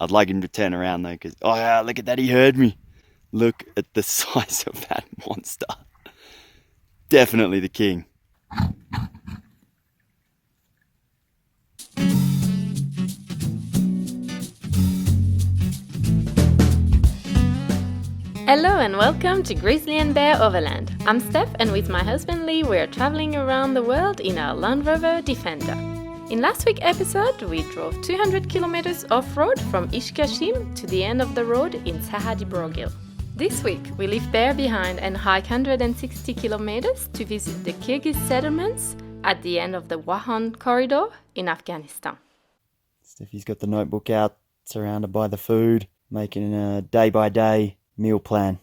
I'd like him to turn around though, because, oh yeah, look at that, he heard me. Look at the size of that monster. Definitely the king. Hello and welcome to GrizzlyNbear Overland. I'm Steph, and with my husband Lee we are traveling around the world in our Land Rover Defender. In last week's episode we drove 200 kilometers off-road from Ishkashim to the end of the road in Sahadi Brogil. This week we leave Bear behind and hike 160 kilometers to visit the Kyrgyz settlements at the end of the Wakhan Corridor in Afghanistan. Steffi's got the notebook out, surrounded by the food, making a day-by-day meal plan.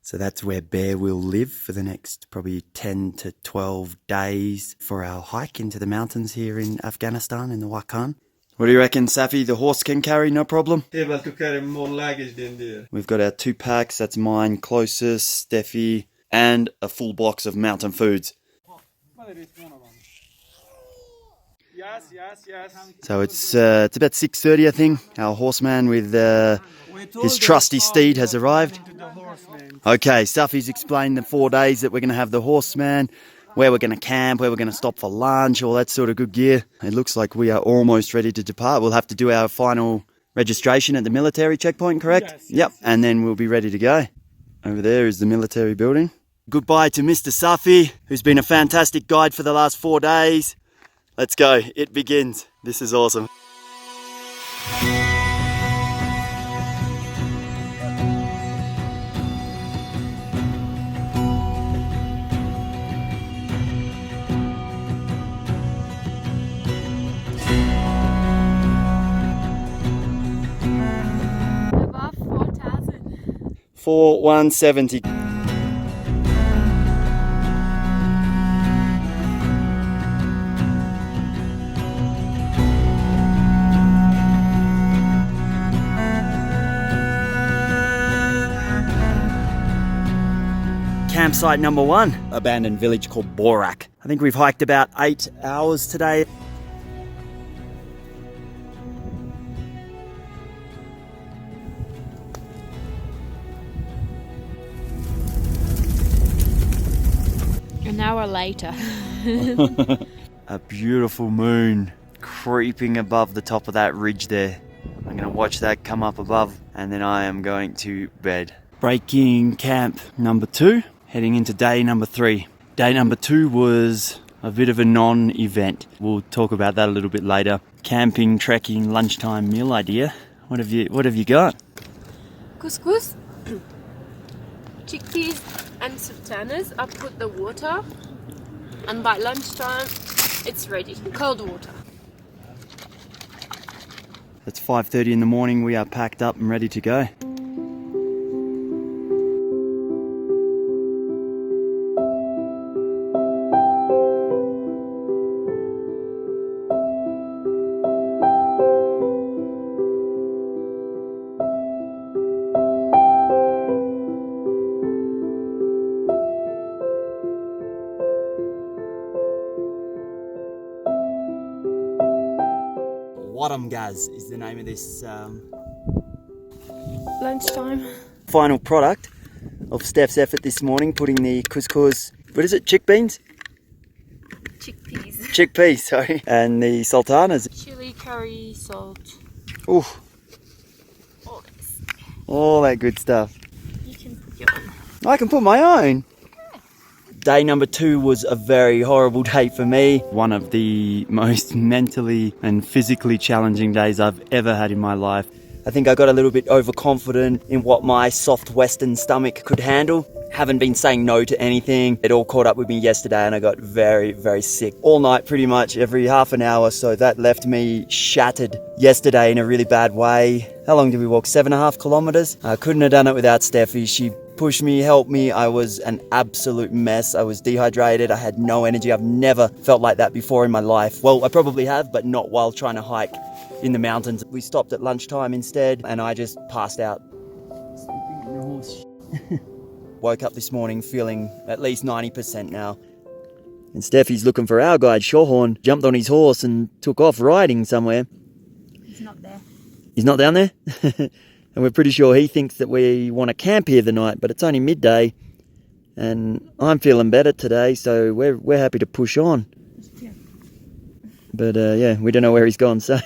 So that's where Bear will live for the next probably 10 to 12 days for our hike into the mountains here in Afghanistan in the Wakhan. What do you reckon, Safi? The horse can carry, no problem? Able to carry more luggage than there. We've got our 2 packs, that's mine, closest, Steffi, and a full box of mountain foods. Yes. So it's about 6:30, I think. Our horseman with his trusty steed has arrived. Okay, Safi's explained the 4 days that we're going to have the horseman, where we're going to camp, where we're going to stop for lunch, all that sort of good gear. It looks like we are almost ready to depart. We'll have to do our final registration at the military checkpoint, correct? Yes. Yep, and then we'll be ready to go. Over there is the military building. Goodbye to Mr. Safi, who's been a fantastic guide for the last 4 days. Let's go, it begins. This is awesome. Above 4,000. 4170. Campsite number 1, abandoned village called Borak. I think we've hiked about 8 hours today. An hour later. A beautiful moon creeping above the top of that ridge there. I'm going to watch that come up above and then I am going to bed. Breaking camp number 2. Heading into day number 3. Day number 2 was a bit of a non-event. We'll talk about that a little bit later. Camping, trekking, lunchtime meal idea. What have you got? Couscous, chickpeas and sultanas. I put the water and by lunchtime it's ready. Cold water. It's 5:30 in the morning. We are packed up and ready to go. Gaz is the name of this Lunchtime. final product of Steph's effort this morning, putting the couscous, what is it, chickpeas, sorry, and the sultanas. Chili, curry, salt. Ooh, All this. all that good stuff. You can put your own. I can put my own. Day number 2 was a very horrible day for me. One of the most mentally and physically challenging days I've ever had in my life. I think I got a little bit overconfident in what my soft Western stomach could handle. Haven't been saying no to anything. It all caught up with me yesterday and I got very, very sick. All night pretty much, every half an hour, so that left me shattered yesterday in a really bad way. How long did we walk? 7.5 kilometers? I couldn't have done it without Steffi. She pushed me, helped me. I was an absolute mess. I was dehydrated. I had no energy. I've never felt like that before in my life. Well, I probably have, but not while trying to hike in the mountains. We stopped at lunchtime instead and I just passed out. Sleeping in the horse. Woke up this morning feeling at least 90% now. And Steffi's looking for our guide, Shawhorn, jumped on his horse and took off riding somewhere. He's not there. He's not down there? And we're pretty sure he thinks that we want to camp here the night, but it's only midday. And I'm feeling better today, so we're happy to push on. But yeah, we don't know where he's gone, so...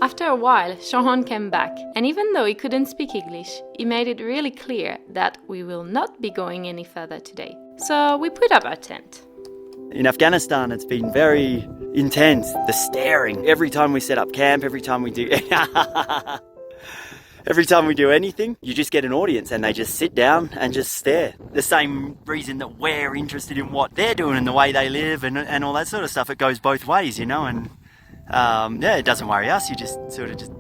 After a while, Shahan came back, and even though he couldn't speak English, he made it really clear that we will not be going any further today. So we put up our tent. In Afghanistan, it's been very intense. The staring. Every time we set up camp, every time we do... Every time we do anything, you just get an audience and they just sit down and just stare. The same reason that we're interested in what they're doing and the way they live and all that sort of stuff. It goes both ways, you know, and yeah, it doesn't worry us. You just sort of just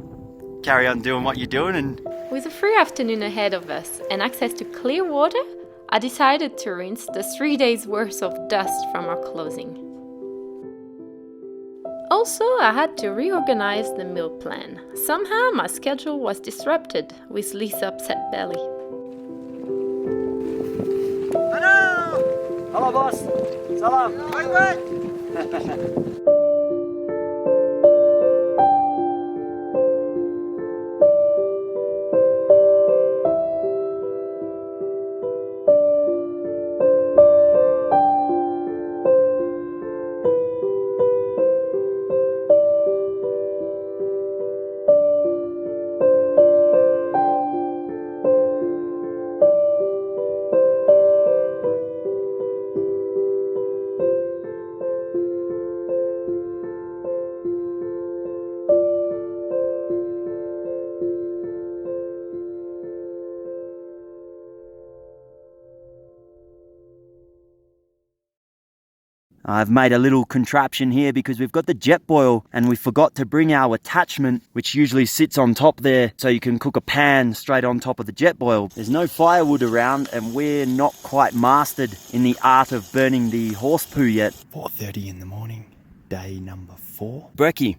carry on doing what you're doing. And with a free afternoon ahead of us and access to clear water, I decided to rinse the 3 days worth of dust from our clothing. Also, I had to reorganize the meal plan. Somehow my schedule was disrupted with Lee's upset belly. Hello! Hello, boss! Salam! Bye-bye! I've made a little contraption here because we've got the jet boil and we forgot to bring our attachment, which usually sits on top there so you can cook a pan straight on top of the jet boil. There's no firewood around and we're not quite mastered in the art of burning the horse poo yet. 4:30 in the morning, day number 4. Brekkie,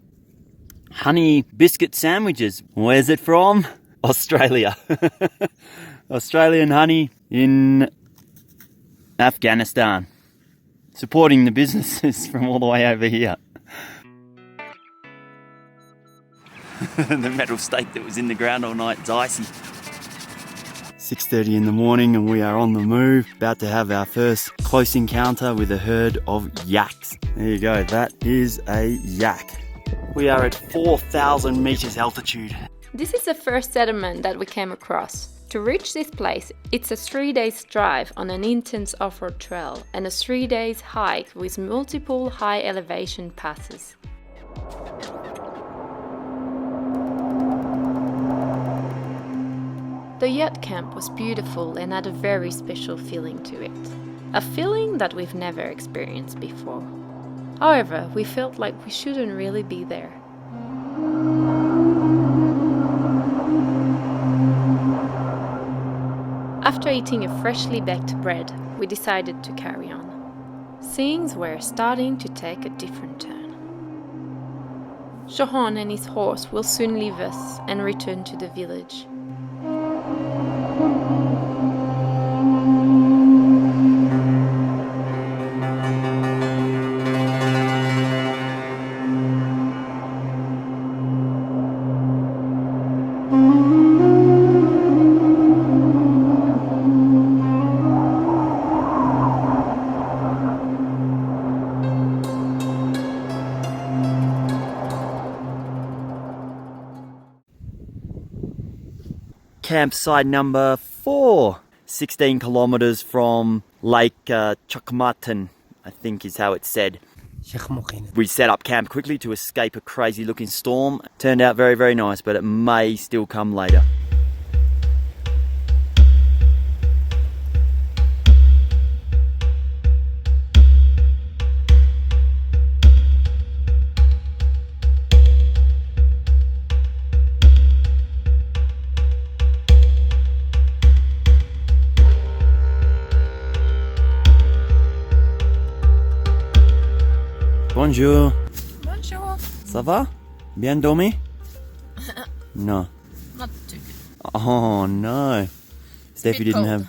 honey biscuit sandwiches. Where's it from? Australia. Australian honey in Afghanistan. Supporting the businesses from all the way over here. The metal stake that was in the ground all night is icy. 6:30 in the morning and we are on the move, about to have our first close encounter with a herd of yaks. There you go, that is a yak. We are at 4,000 meters altitude. This is the first settlement that we came across. To reach this place, it's a 3 days drive on an intense off-road trail and a 3 days hike with multiple high elevation passes. The yacht camp was beautiful and had a very special feeling to it. A feeling that we've never experienced before. However, we felt like we shouldn't really be there. After eating a freshly baked bread, we decided to carry on. Things were starting to take a different turn. Shahan and his horse will soon leave us and return to the village. Campsite number 4, 16 kilometers from Lake Chakmatan, I think is how it's said. We set up camp quickly to escape a crazy looking storm. Turned out very, very nice, but it may still come later. Bonjour. Bonjour. Ça va? Bien dormi? No. Not too good. Oh no. Steffi Bit didn't cold. have...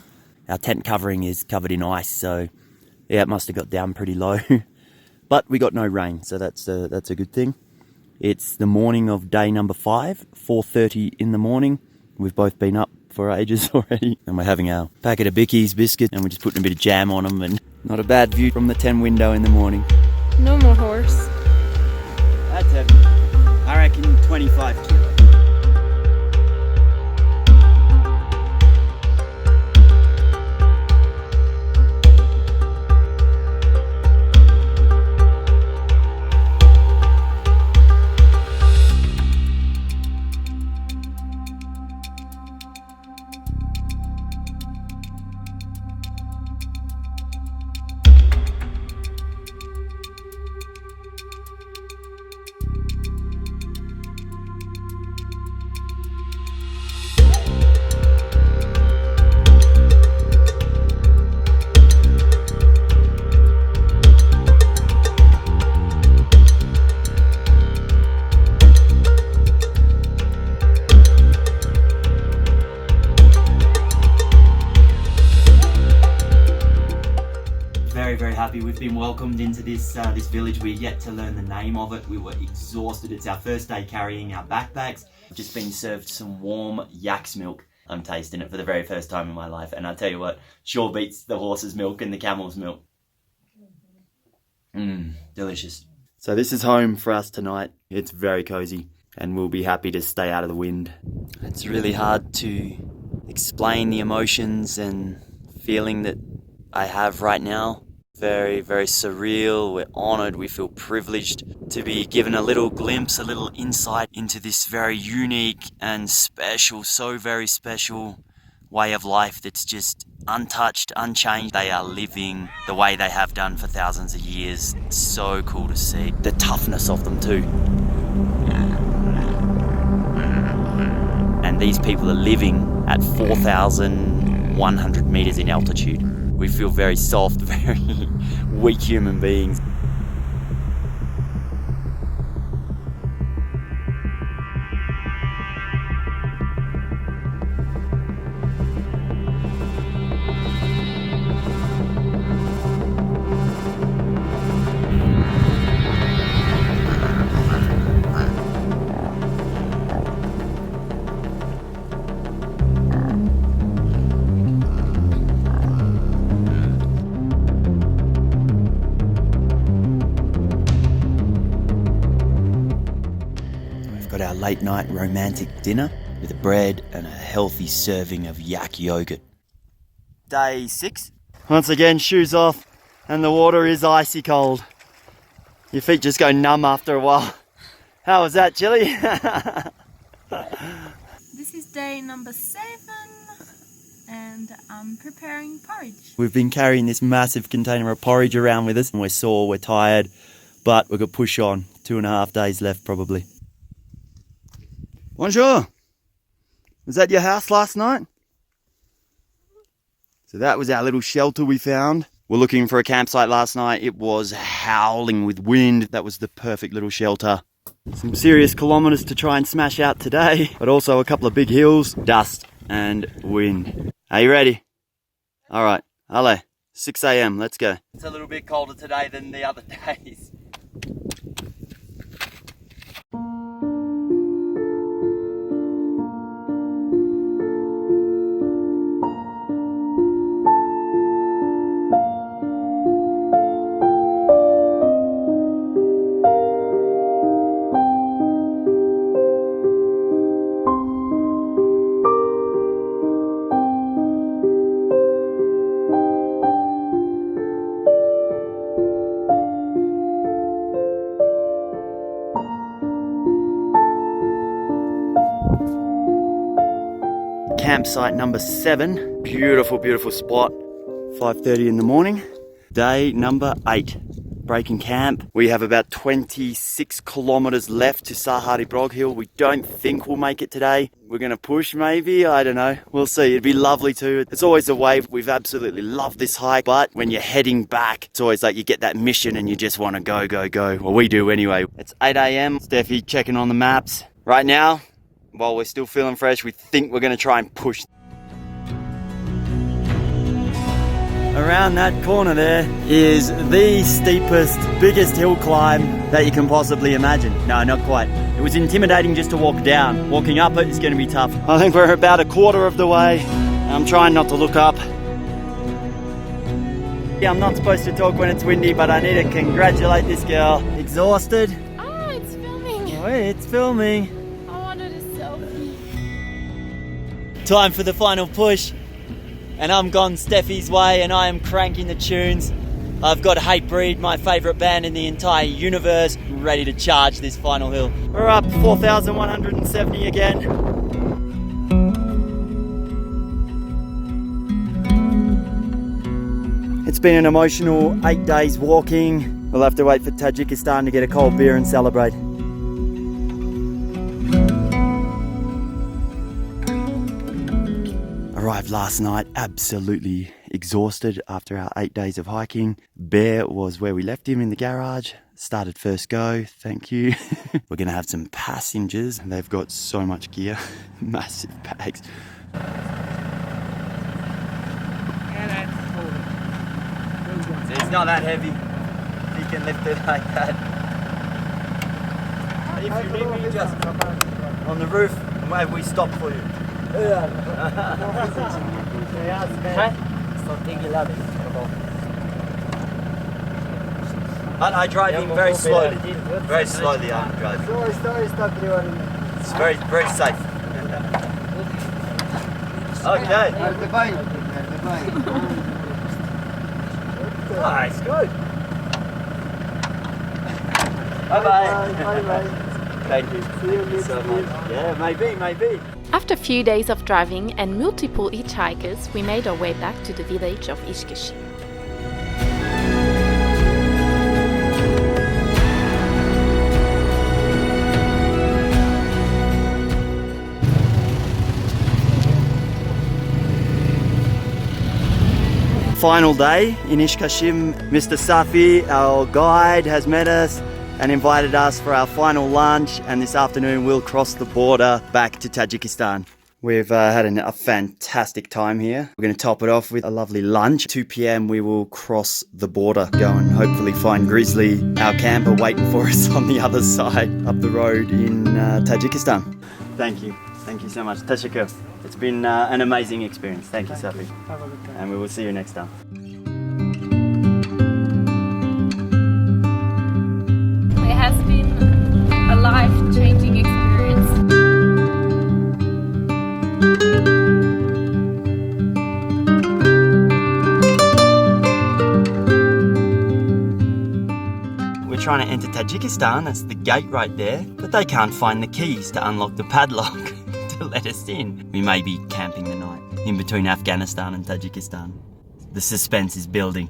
Our tent covering is covered in ice, so yeah, it must have got down pretty low. But we got no rain, so that's a good thing. It's the morning of day number 5, 4:30 in the morning. We've both been up for ages already, and we're having our packet of Bickies biscuit, and we're just putting a bit of jam on them, and not a bad view from the 10 window in the morning. No more horse. That's heavy. I reckon 25 kilos. Very happy. We've been welcomed into this village. We're yet to learn the name of it. We were exhausted. It's our first day carrying our backpacks. I've just been served some warm yak's milk. I'm tasting it for the very first time in my life, and I tell you what, sure beats the horse's milk and the camel's milk. Delicious. So this is home for us tonight. It's very cozy, and we'll be happy to stay out of the wind. It's really hard to explain the emotions and feeling that I have right now. Very, very surreal. We're honoured. We feel privileged to be given a little glimpse, a little insight into this very unique and special, so very special way of life that's just untouched, unchanged. They are living the way they have done for thousands of years. It's so cool to see. The toughness of them too. And these people are living at 4,100 meters in altitude. We feel very soft, very weak human beings. Got our late night romantic dinner with a bread and a healthy serving of yak yogurt. Day 6. Once again, shoes off, and the water is icy cold. Your feet just go numb after a while. How was that, Chili? This is day number 7 and I'm preparing porridge. We've been carrying this massive container of porridge around with us, and we're sore, we're tired, but we've got to push on. 2.5 days left probably. Bonjour! Was that your house last night? So that was our little shelter we found. We're looking for a campsite last night. It was howling with wind. That was the perfect little shelter. Some serious kilometres to try and smash out today, but also a couple of big hills, dust and wind. Are you ready? Alright, allez, 6 a.m, let's go. It's a little bit colder today than the other days. Campsite number 7, beautiful, beautiful spot, 5:30 in the morning. Day number 8, breaking camp. We have about 26 kilometres left to Sahari Brog Hill. We don't think we'll make it today. We're going to push maybe, I don't know. We'll see. It'd be lovely too. It's always a wave. We've absolutely loved this hike, but when you're heading back, it's always like you get that mission and you just want to go, go, go. Well, we do anyway. It's 8 a.m. Steffi checking on the maps. Right now, while we're still feeling fresh, we think we're going to try and push. Around that corner there is the steepest, biggest hill climb that you can possibly imagine. No, not quite. It was intimidating just to walk down. Walking up it is going to be tough. I think we're about a quarter of the way. I'm trying not to look up. Yeah, I'm not supposed to talk when it's windy, but I need to congratulate this girl. Exhausted? Oh, it's filming. Oh, it's filming. I wanted a selfie. Time for the final push. And I'm gone Steffi's way and I am cranking the tunes. I've got Hatebreed, my favourite band in the entire universe, ready to charge this final hill. We're up 4,170 again. It's been an emotional 8 days walking. We'll have to wait for Tajikistan to get a cold beer and celebrate. Arrived last night, absolutely exhausted after our 8 days of hiking. Bear was where we left him in the garage. Started first go, thank you. We're gonna have some passengers. They've got so much gear, massive bags. It's not that heavy. You can lift it like that. If you need me, just on the roof, maybe we stop for you. I drive him very slowly. Very slowly I drive. It's very, very safe. Okay. Nice, good. Bye-bye. Thank you. Thank you so much. Yeah, maybe. After a few days of driving and multiple hitchhikers, we made our way back to the village of Ishkashim. Final day in Ishkashim. Mr. Safi, our guide, has met us and invited us for our final lunch, and this afternoon we'll cross the border back to Tajikistan. We've had a fantastic time here. We're going to top it off with a lovely lunch. 2 p.m. we will cross the border, go and hopefully find Grizzly, our camper, waiting for us on the other side up the road in Tajikistan. Thank you so much. Tashakkur. It's been an amazing experience. Thank you, Safi. Have a good time. And we will see you next time. It has been a life-changing experience. We're trying to enter Tajikistan, that's the gate right there, but they can't find the keys to unlock the padlock to let us in. We may be camping the night in between Afghanistan and Tajikistan. The suspense is building.